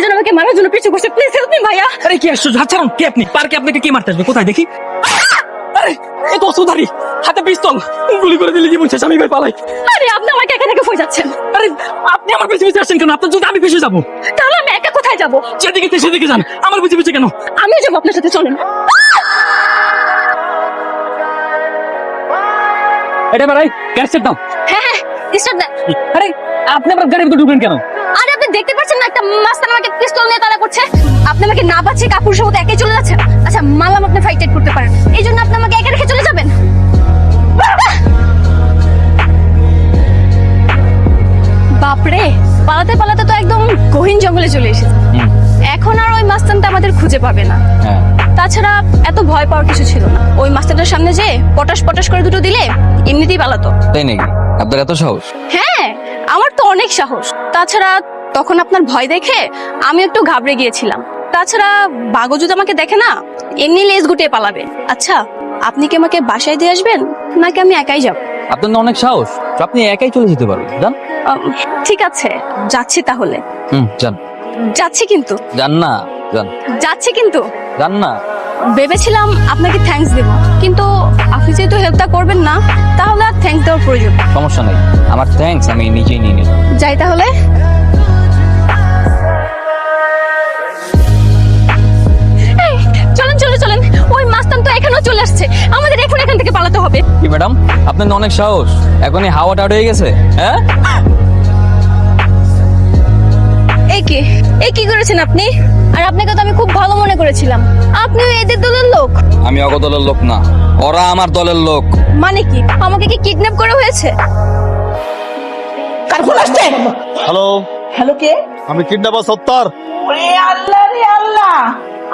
যেন আমাকে মারার জন্য পিছু করছে। প্লিজ হেল্প মি ভাইয়া। আরে কি আশ্চর্য, হাত ছাড়ুন। কে আপনি? পার্কে আপনাকে কে মারতে আসবে? কোথায় দেখি? আরে এ তো অস্ত্রধারী, হাতে পিস্তল। গুলি করে দিলে জীবন শেষ, আমি ভাই পালাই। আরে আপনি আমাকে একা রেখে কই যাচ্ছেন? আরে আপনি আমার পিছু পিছু আসছেন কেন? আপনার যদি আমি পিছু যাবো। তাহলে আমি একা কোথায় যাব? যেদিকে সেদিকে যান, আমার পিছু পিছু কেন? আমিও যাবো আপনার সাথে, চলেন। এটা ভাই ক্যাসেট দাও। হ্যাঁ হ্যাঁ, স্টার্ট দেন। আরে আপনি আমার গাড়ির ভিতরে ঢুকলেন কেন? আরে আপনি দেখতে পাচ্ছেন না একটা মাস্তান আমাকে পিস্তল নিয়ে তাড়া করছে? আপনি আমাকে না বাঁচিয়ে কাপুর সাথে একাই চলে যাচ্ছেন। আচ্ছা মানলাম আপনি ফাইট করতে পারেন, এই জন্য আপনি আমাকে একা রেখে চলে যাবেন? বাপরে, পালাতে পালাতে তো একদম গহীন জঙ্গলে চলে এসেছে। এখন আর ওই মাস্তানটা আমাদের খুঁজে পাবে না। তাছাড়া এত ভয় পাওয়ার কিছু ছিল না। ওই মাস্টারটার সামনে যে পটাশ পটাশ করে দুটো দিলে এমনিতেই পালাতো। তাই নাকি? আপনার এত সাহস? হ্যাঁ, আমার তো অনেক সাহস। তাছাড়া তখন আপনার ভয় দেখে আমি একটু ঘাবড়ে গিয়েছিলাম। তাছাড়া বাঘও যদি আমাকে দেখে না, এমনি লেজ গুটিয়ে পালাবে। আচ্ছা, আপনি কি আমাকে বাসায় দিয়ে আসবেন নাকি আমি একাই যাব? আপনার না অনেক সাহস, তো আপনি একাই চলে যেতে পারবেন। যান। ঠিক আছে, যাচ্ছি তাহলে। যান। যাচ্ছি কিন্তু। যান না। যান। যাচ্ছি কিন্তু। যান না। ভেবেছিলাম আপনাকে থ্যাঙ্কস দেব, কিন্তু আপনি যেহেতু হেল্পটা করবেন না, তাহলে আর থ্যাঙ্কস দেওয়ার প্রয়োজন নেই। সমস্যা নেই, আমার থ্যাঙ্কস আমি নিজেই নিয়ে নেব। যাই তাহলে। এই, চলেন চলেন চলেন, ওই মাস্তান তো এখানেও চলে আসছে। আমাদের এখন এখান থেকে পালাতে হবে। কি ম্যাডাম, আপনার না অনেক সাহস, এখনই হাওয়া টাউট হয়ে গেছে? হ্যাঁ, এই কি করেছেন আপনি? আর আপনাকে তো আমি খুব ভালো মনে করেছিলাম। আপনি এদের দলের লোক? আমি অগ দলের লোক না, ওরা আমার দলের লোক। মানে কি, আমাকে কি কিডন্যাপ করা হয়েছে? কার ফোন আসছে? হ্যালো, হ্যালো, কে? আমি কিডন্যাপার সত্তার। ওরে আল্লাহ রে আল্লাহ,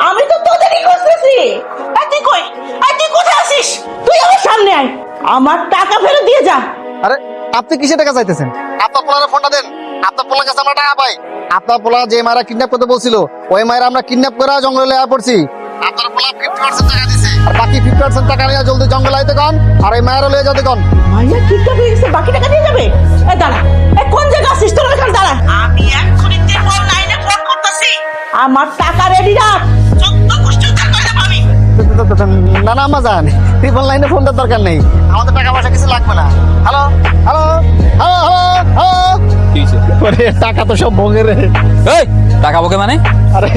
আমি তো তোদেরই খুঁজতেছি। তুই কই? তুই কোথায় আছিস? তুই আমার সামনে আয়, আমার টাকা ফেরত দিয়ে যা। আরে আপনি কিসে টাকা চাইতেছেন? আপনার পোলারে ফোনটা দেন, আপনার পোলার কাছে আমরা টাকা পাই। আপনার পোলা যে মায়েরা কিডন্যাপ করতে বলছিল, ওই মায়েরা আমরা কিডন্যাপ করে জঙ্গলে আয়া পড়ছি। আপনার পোলা 50% টাকা দিছে, আর বাকি 50% টাকা নিয়ে জলদি জঙ্গলে আইতে কন, আর ওই মায়েরা লয়ে যেতে কন। মাইয়া কিডন্যাপ হয়ে গেছে, বাকি টাকা দিয়ে যাবে? দাঁড়া, কোন জায়গা আছিস তোর? এখানে দাঁড়া, আমি এক্ষুনি টেলিফোন লাইনে ফোন করতেছি। আমার টাকা রেডি রাখ, 14 কোটি টাকা কইলে পাবি। না না আম্মা যান, টিফোন লাইনে ফোন দেওয়ার দরকার নেই, আমাদের টাকা পয়সা কিছু লাগবে না। হ্যালো হ্যালো হ্যালো হ্যালো, কি হয়েছে? ওরে টাকা তো সব ভোগের। এই টাকা বকে মানে? আরে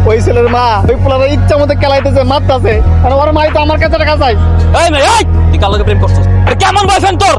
ওই ছেলের মা ওই পোলার ইচ্ছা মতো খেলাইতেছে, মারতেছে, আর ওর মাই তো আমার কাছে টাকা চাই। এই মেয়ে, এই তুই কার লগে প্রেম করছিস? কেমন বয়ফ্রেন্ড তোর?